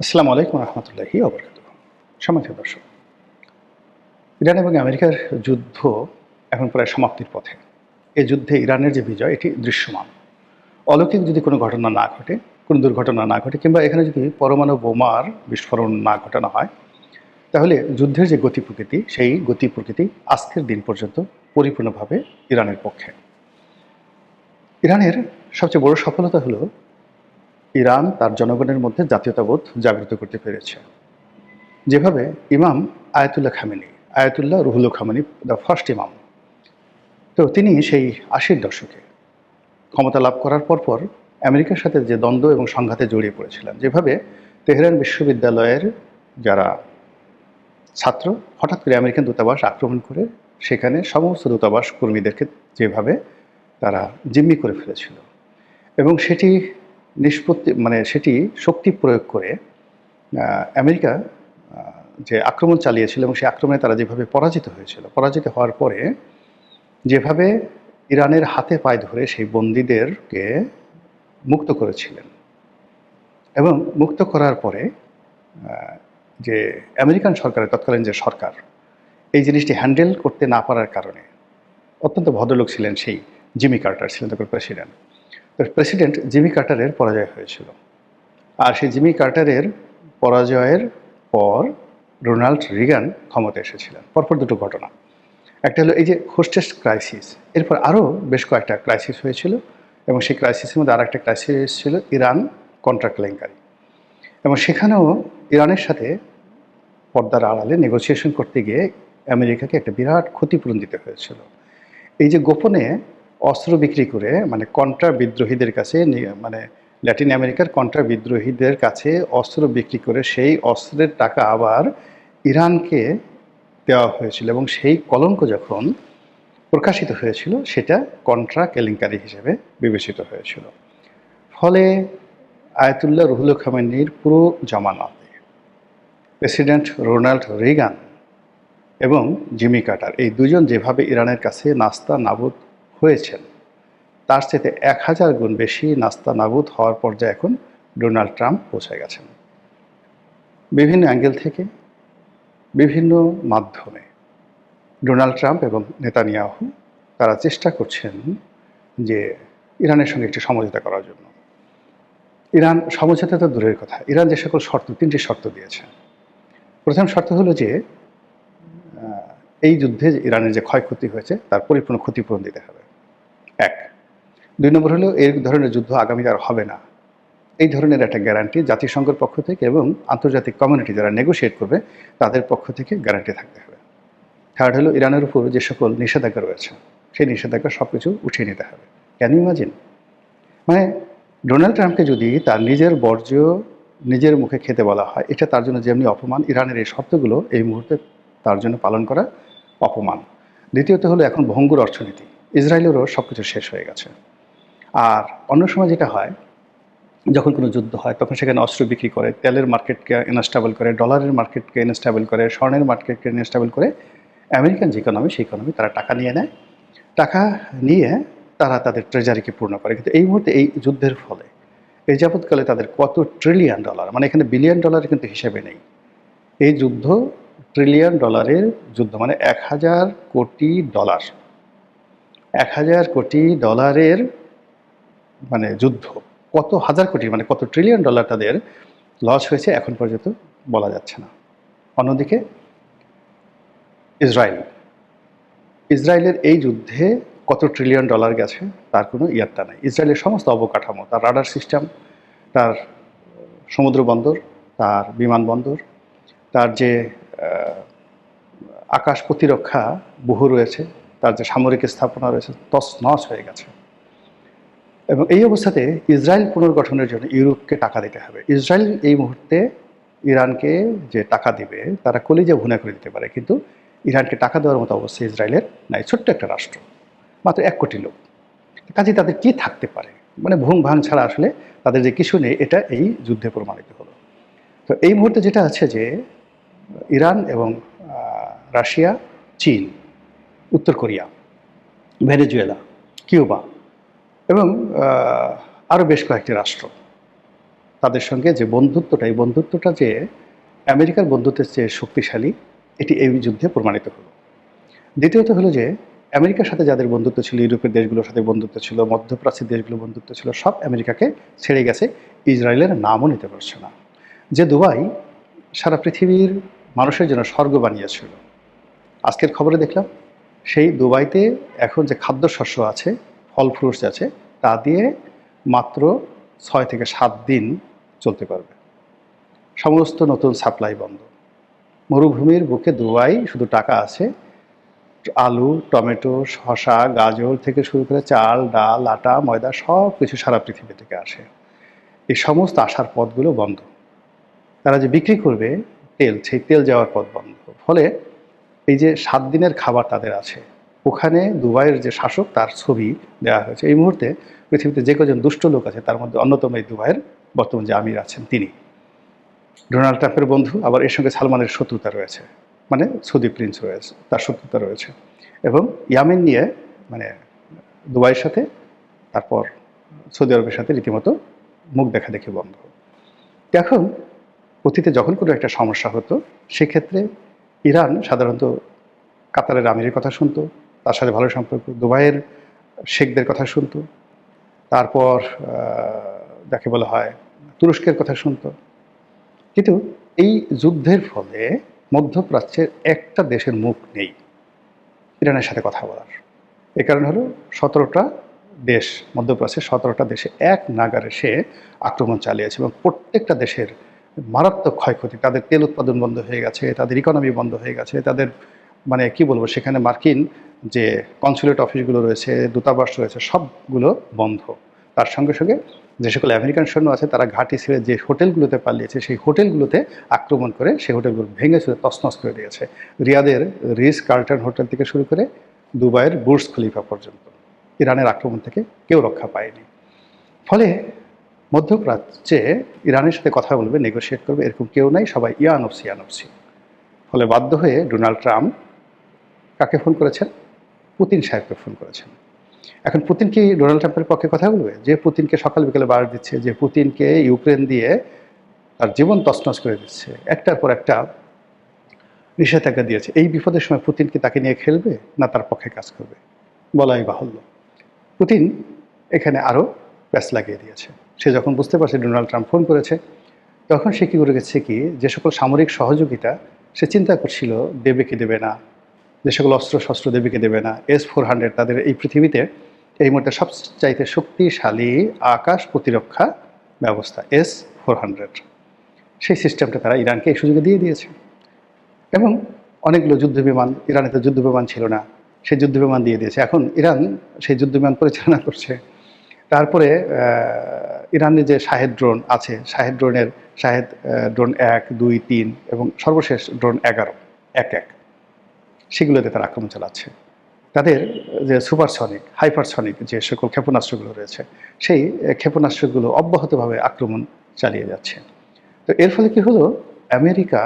আসসালামু আলাইকুম রহমতুল্লাহি ওবরাকাতুহু। সম্মানিত দর্শক, ইরান এবং আমেরিকার যুদ্ধ এখন প্রায় সমাপ্তির পথে। এই যুদ্ধে ইরানের যে বিজয় এটি দৃশ্যমান। অলৌকিক যদি কোনো ঘটনা না ঘটে, কোনো দুর্ঘটনা না ঘটে কিংবা এখানে যদি পরমাণু বোমার বিস্ফোরণ না ঘটানো হয়, তাহলে যুদ্ধের যে গতি প্রকৃতি সেই গতি প্রকৃতি আজকের দিন পর্যন্ত পরিপূর্ণভাবে ইরানের পক্ষে। ইরানের সবচেয়ে বড় সফলতা হলো ইরান তার জনগণের মধ্যে জাতীয়তাবোধ জাগ্রত করতে পেরেছে। যেভাবে ইমাম Ayatollah Khamenei, Ayatollah Ruhul Khamenei, the first ইমাম, তো তিনি সেই ৮০-র দশকে ক্ষমতা লাভ করার পরপর আমেরিকার সাথে যে দ্বন্দ্ব এবং সংঘাতে জড়িয়ে পড়েছিলেন, যেভাবে তেহরান বিশ্ববিদ্যালয়ের যারা ছাত্র হঠাৎ করে আমেরিকান দূতাবাস আক্রমণ করে সেখানে সমস্ত দূতাবাস কর্মীদেরকে যেভাবে তারা জিম্মি করে ফেলেছিল, এবং সেটি নিষ্পত্তি সেটি শক্তি প্রয়োগ করে আমেরিকা যে আক্রমণ চালিয়েছিল এবং সেই আক্রমণে তারা যেভাবে পরাজিত হয়েছিল, পরাজিত হওয়ার পরে যেভাবে ইরানের হাতে পায়ে ধরে সেই বন্দীদেরকে মুক্ত করেছিলেন, এবং মুক্ত করার পরে যে আমেরিকান সরকারের তৎকালীন যে সরকার এই জিনিসটি হ্যান্ডেল করতে না পারার কারণে, অত্যন্ত ভদ্রলোক ছিলেন সেই জিমি কার্টার, ছিলেন তখন প্রেসিডেন্ট। তো প্রেসিডেন্ট জিমি কার্টারের পরাজয় হয়েছিল, আর সেই জিমি কার্টারের পরাজয়ের পর রোনাল্ড রিগান ক্ষমতা এসেছিলেন। পরপর দুটো ঘটনা, একটা হলো এই যে হোস্টেস ক্রাইসিস, এরপর আরও বেশ কয়েকটা ক্রাইসিস হয়েছিল, এবং সেই ক্রাইসিসের মধ্যে আর একটা ক্রাইসিস ছিল ইরান কন্ট্রা কেলেঙ্কারি, এবং সেখানেও ইরানের সাথে পর্দার আড়ালে নেগোসিয়েশন করতে গিয়ে আমেরিকাকে একটা বিরাট ক্ষতিপূরণ দিতে হয়েছিল। এই যে গোপনে অস্ত্র বিক্রি করে, কন্ট্রা বিদ্রোহীদের কাছে, ল্যাটিন আমেরিকার কন্ট্রা বিদ্রোহীদের কাছে অস্ত্র বিক্রি করে সেই অস্ত্রের টাকা আবার ইরানকে দেওয়া হয়েছিল, এবং সেই কলঙ্ক যখন প্রকাশিত হয়েছিল সেটা কন্ট্রা কেলেঙ্কারি হিসেবে বিবেচিত হয়েছিল। ফলে আয়াতুল্লাহ রুহুল খামেনির পুরো জামানাতে প্রেসিডেন্ট রোনাল্ড রিগান এবং জিমি কার্টার এই দুজন যেভাবে ইরানের কাছে নাস্তা নাবুদ হয়েছেন, তার সাথে ১০০০ গুণ বেশি নাস্তা নাবুদ হওয়ার পর্যায়ে এখন ডোনাল্ড ট্রাম্প পৌঁছে গেছেন। বিভিন্ন অ্যাঙ্গেল থেকে, বিভিন্ন মাধ্যমে ডোনাল্ড ট্রাম্প এবং নেতানিয়াহু তারা চেষ্টা করছেন যে ইরানের সঙ্গে একটি সমঝোতা করার জন্য। ইরান সমঝোতা তো দূরের কথা, ইরান যে সকল শর্ত, ৩টি শর্ত দিয়েছে। প্রথম শর্ত হলো যে এই যুদ্ধে ইরানের যে ক্ষয়ক্ষতি হয়েছে তার পরিপূর্ণ ক্ষতিপূরণ দিতে হবে, এক। ২ নম্বর হলো এই ধরনের যুদ্ধ আগামী আর হবে না, এই ধরনের একটা গ্যারান্টি জাতিসংঘের পক্ষ থেকে এবং আন্তর্জাতিক কমিউনিটি যারা নেগোশিয়েট করবে তাদের পক্ষ থেকে গ্যারান্টি থাকতে হবে। থার্ড হলো ইরানের উপর যে সকল নিষেধাজ্ঞা রয়েছে সেই নিষেধাজ্ঞা সব কিছু উঠিয়ে নিতে হবে। Can you imagine? ডোনাল্ড ট্রাম্পকে যদি তার নিজের বর্জ্য নিজের মুখে খেতে বলা হয়, এটা তার জন্য যেমনি অপমান, ইরানের এই শর্তগুলো এই মুহূর্তে তার জন্য পালন করা অপমান। দ্বিতীয়ত হলো এখন ভঙ্গুর অর্থনীতি, ইসরায়েলেরও সব কিছু শেষ হয়ে গেছে। আর অন্য সময় যেটা হয়, যখন কোনো যুদ্ধ হয় তখন সেখানে অস্ত্র বিক্রি করে, তেলের মার্কেটকে ইনস্টেবল করে, ডলারের মার্কেটকে ইনস্টেবল করে, স্বর্ণের মার্কেটকে ইনস্টেবল করে আমেরিকান যে ইকোনমি সেই ইকোনমি তারা টাকা নিয়ে নেয়, টাকা নিয়ে তারা তাদের ট্রেজারিকে পূর্ণ করে। কিন্তু এই মুহূর্তে এই যুদ্ধের ফলে এই যাবৎকালে তাদের কত ট্রিলিয়ন ডলার, এখানে বিলিয়ন ডলার কিন্তু হিসেবে নেই, এই যুদ্ধ ট্রিলিয়ন ডলারের যুদ্ধ, ১,০০০ কোটি ডলার, ১,০০০ কোটি ডলারের যুদ্ধ, কত হাজার কোটি কত ট্রিলিয়ন ডলার তাদের লস হয়েছে এখন পর্যন্ত বলা যাচ্ছে না। অন্যদিকে ইসরায়েলের এই যুদ্ধে কত ট্রিলিয়ন ডলার গেছে তার কোনো ইয়াত্তা নাই। ইসরায়েলের সমস্ত অবকাঠামো, তার রাডার সিস্টেম, তার সমুদ্র বন্দর, তার বিমানবন্দর, তার যে আকাশ প্রতিরক্ষা বহু রয়েছে, তার যে সামরিক স্থাপনা রয়েছে তছনছ হয়ে গেছে। এবং এই অবস্থাতে ইসরায়েল পুনর্গঠনের জন্য ইউরোপকে টাকা দিতে হবে। ইসরায়েল এই মুহূর্তে ইরানকে যে টাকা দিবে তারা কলিজা ভুনা করে দিতে পারে, কিন্তু ইরানকে টাকা দেওয়ার মতো অবস্থা ইসরায়েলের নাই। ছোট্ট একটা রাষ্ট্র, মাত্র ১ কোটি লোক, কাজে তাদের কি থাকতে পারে? ভুং ভাং ছাড়া আসলে তাদের যে কিছু নেই, এটা এই যুদ্ধে প্রমাণিত হলো। তো এই মুহূর্তে যেটা আছে যে ইরান এবং রাশিয়া, চীন, উত্তর কোরিয়া, ভেনেজুয়েলা, কিউবা এবং আরও বেশ কয়েকটি রাষ্ট্র তাদের সঙ্গে যে বন্ধুত্বটা, এই বন্ধুত্বটা যে আমেরিকার বন্ধুত্বের চেয়ে শক্তিশালী, এটি এই যুদ্ধে প্রমাণিত হলো। দ্বিতীয়ত হলো যে আমেরিকার সাথে যাদের বন্ধুত্ব ছিল, ইউরোপের দেশগুলোর সাথে বন্ধুত্ব ছিল, মধ্যপ্রাচ্যের দেশগুলোর বন্ধুত্ব ছিল, সব আমেরিকাকে ছেড়ে গেছে, ইসরায়েলের নামও নিতে পারছে না। যে দুবাই সারা পৃথিবীর মানুষের জন্য স্বর্গ বানিয়েছিল, আজকের খবরে দেখলাম সেই দুবাইতে এখন যে খাদ্যশস্য আছে, ফল ফ্রুটস আছে, তা দিয়ে মাত্র 6 থেকে 7 দিন চলতে পারবে। সমস্ত নতুন সাপ্লাই বন্ধ। মরুভূমির বুকে দুবাই শুধু টাকা আছে, আলু, টমেটো, শসা, গাজর থেকে শুরু করে চাল, ডাল, আটা, ময়দা সব কিছু সারা পৃথিবী থেকে আসে। এই সমস্ত আসার পথগুলো বন্ধ। তারা যে বিক্রি করবে তেল, সেই তেল যাওয়ার পথ বন্ধ। ফলে এই যে 7 দিনের খাবার তাদের আছে, ওখানে দুবাইয়ের যে শাসক তার ছবি দেওয়া হয়েছে। এই মুহূর্তে পৃথিবীতে যে কজন দুষ্ট লোক আছে তার মধ্যে অন্যতম এই দুবাইয়ের বর্তমান যে আমির আছেন তিনি। ডোনাল্ড ট্রাম্পের বন্ধু, আবার এর সঙ্গে সালমানের শত্রুতা রয়েছে, মানে সৌদি প্রিন্স রয়েছে, তার শত্রুতা রয়েছে। এবং ইয়ামেন নিয়ে মানে দুবাইয়ের সাথে, তারপর সৌদি আরবের সাথে রীতিমতো মুখ দেখা দেখি বন্ধ। এখন অতীতে যখন কোনো একটা সমস্যা হতো, সেক্ষেত্রে ইরান সাধারণত কাতারের আমিরের কথা শুনতো, তার সাথে ভালো সম্পর্ক, দুবাইয়ের শেখদের কথা শুনতো, তারপর যাকে বলা হয় তুরস্কের কথা শুনতো। কিন্তু এই যুদ্ধের ফলে মধ্যপ্রাচ্যের একটা দেশের মুখ নেই ইরানের সাথে কথা বলার। এ কারণ হলো 17টা দেশ, মধ্যপ্রাচ্যের 17টা দেশে এক নাগারে সে আক্রমণ চালিয়েছে এবং প্রত্যেকটা দেশের মারাত্মক ক্ষয়ক্ষতি। তাদের তেল উৎপাদন বন্ধ হয়ে গেছে, তাদের ইকোনমি বন্ধ হয়ে গেছে, তাদের মানে কি বলবো, সেখানে মার্কিন যে কনসুলেট অফিসগুলো রয়েছে, দূতাবাস রয়েছে, সবগুলো বন্ধ। তার সঙ্গে সঙ্গে যে সকল আমেরিকান সৈন্য আছে তারা ঘাঁটি ছেড়ে যে হোটেলগুলোতে পালিয়েছে, সেই হোটেলগুলোতে আক্রমণ করে সেই হোটেলগুলো ভেঙে চুরে তছনছ করে দিয়েছে। রিয়াদের রিস কার্লটন হোটেল থেকে শুরু করে দুবাইয়ের বুর্জ খলিফা পর্যন্ত ইরানের আক্রমণ থেকে কেউ রক্ষা পায়নি। ফলে মধ্যপ্রাচ্যে ইরানের সাথে কথা বলবে, নেগোশিয়েট করবে, এরকম কেউ নাই, সবাই ইয়ানফসি ইয়ানফসি। ফলে বাধ্য হয়ে ডোনাল্ড ট্রাম্প কাকে ফোন করেছেন? পুতিন সাহেবকে ফোন করেছেন। এখন পুতিন কি ডোনাল্ড ট্রাম্পের পক্ষে কথা বলবে? যে পুতিনকে সকাল বিকেলে বার দিচ্ছে, যে পুতিনকে ইউক্রেন দিয়ে তার জীবন তছনছ করে দিচ্ছে, একটার পর একটা নিষেধাজ্ঞা দিয়েছে, এই বিপদের সময় পুতিন কি তাকে নিয়ে খেলবে, না তার পক্ষে কাজ করবে? বলাই বাহুল্য। পুতিন এখানে আরও প্যাচ লাগিয়ে দিয়েছে। সে যখন বুঝতে পারছে ডোনাল্ড ট্রাম্প ফোন করেছে, তখন সে কী করে গেছে কি, যে সকল সামরিক সহযোগিতা সে চিন্তা করছিল দেবে কি দেবে না, যে সকল অস্ত্র শস্ত্র দেবে কি দেবে না, S-400 তাদের এই পৃথিবীতে এই মুহূর্তে সবচাইতে শক্তিশালী আকাশ প্রতিরক্ষা ব্যবস্থা S-400, সেই সিস্টেমটা তারা ইরানকে এই সুযোগে দিয়ে দিয়েছে। এবং অনেকগুলো যুদ্ধবিমান, ইরানে তো যুদ্ধবিমান ছিল না, সেই যুদ্ধবিমান দিয়ে দিয়েছে। এখন ইরান সেই যুদ্ধবিমান পরিচালনা করছে। তারপরে ইরানের যে শাহেদ ড্রোন আছে, শাহেদ ড্রোন 1, 2, 3 এবং সর্বশেষ ড্রোন 11, 1 সেগুলোতে তারা আক্রমণ চালাচ্ছে। তাদের যে সুপারসনিক, হাইপারসনিক যে সকল ক্ষেপণাস্ত্রগুলো রয়েছে, সেই ক্ষেপণাস্ত্রগুলো অব্যাহতভাবে আক্রমণ চালিয়ে যাচ্ছে। তো এর ফলে কি হলো, আমেরিকা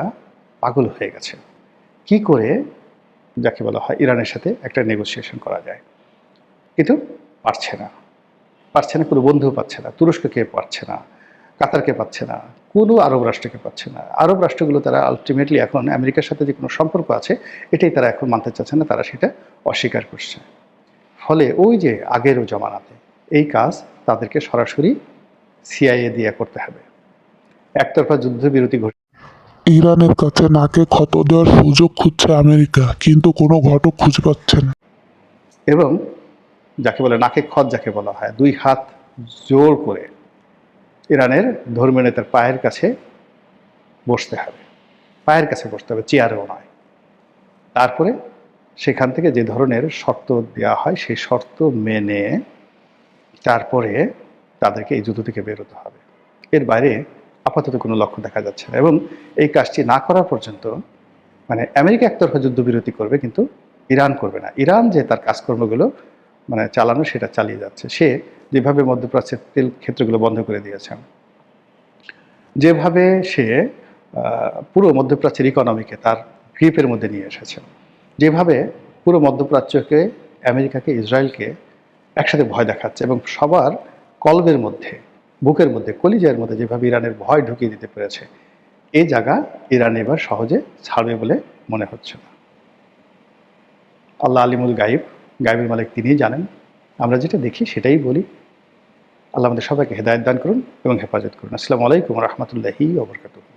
পাগল হয়ে গেছে কি করে যাকে বলা হয় ইরানের সাথে একটা নেগোসিয়েশন করা যায়, কিন্তু পারছে না, কোনো বন্ধু পাচ্ছে না। তুরস্ককে পাচ্ছে না, কাতারকে পাচ্ছে না, কোনো আরব রাষ্ট্রকে পাচ্ছে না। আরব রাষ্ট্রগুলো তারা আলটিমেটলি এখন আমেরিকার সাথে যে কোনো সম্পর্ক আছে এটাই তারা এখন মানতে চাচ্ছে না, তারা সেটা অস্বীকার করছে। ফলে ওই যে আগেরও জমানাতে এই কাজ তাদেরকে সরাসরি CIA দিয়ে করতে হবে। একতরফা যুদ্ধবিরতি ইরানের কাছে নাকে ক্ষত দেওয়ার সুযোগ খুঁজছে আমেরিকা, কিন্তু কোনো ঘটক খুঁজে পাচ্ছে না। এবং যাকে বলে নাকে খত যাকে বলা হয়, 2 হাত জোর করে ইরানের ধর্মীয় নেতার পায়ের কাছে বসতে হবে, পায়ের কাছে বসতে হবে, চেয়ারেও নয়। তারপরে সেখান থেকে যে ধরনের শর্ত দেওয়া হয় সেই শর্ত মেনে তারপরে তাদেরকে এই যুদ্ধ থেকে বেরোতে হবে। এর বাইরে আপাতত কোনো লক্ষ্য দেখা যাচ্ছে না। এবং এই কাজটি না করা পর্যন্ত মানে আমেরিকা একতরফা যুদ্ধবিরতি করবে, কিন্তু ইরান করবে না। ইরান যে তার কাজকর্মগুলো মানে চালানো সেটা চালিয়ে যাচ্ছে। সে যেভাবে মধ্যপ্রাচ্যের তেল ক্ষেত্রগুলো বন্ধ করে দিয়েছেন, যেভাবে সে পুরো মধ্যপ্রাচ্যের ইকোনমিকে তার গ্রিপের মধ্যে নিয়ে এসেছে, যেভাবে পুরো মধ্যপ্রাচ্যকে, আমেরিকাকে, ইসরায়েলকে একসাথে ভয় দেখাচ্ছে এবং সবার কলবের মধ্যে বুকের মধ্যে, কলিজার মধ্যে যেভাবে ইরানের ভয় ঢুকিয়ে দিতে পেরেছে, এই জায়গা ইরান এবার সহজে ছাড়বে বলে মনে হচ্ছে না। আল্লাহ আলিমুল গাইব, গাইবের মালিক তিনিই জানেন। আমরা যেটা দেখি সেটাই বলি। আল্লাহ আমাদের সবাইকে হেদায়েত দান করুন এবং হেফাজত করুন। আসসালামু আলাইকুম ওয়া রাহমাতুল্লাহি ওয়া বারাকাতুহু।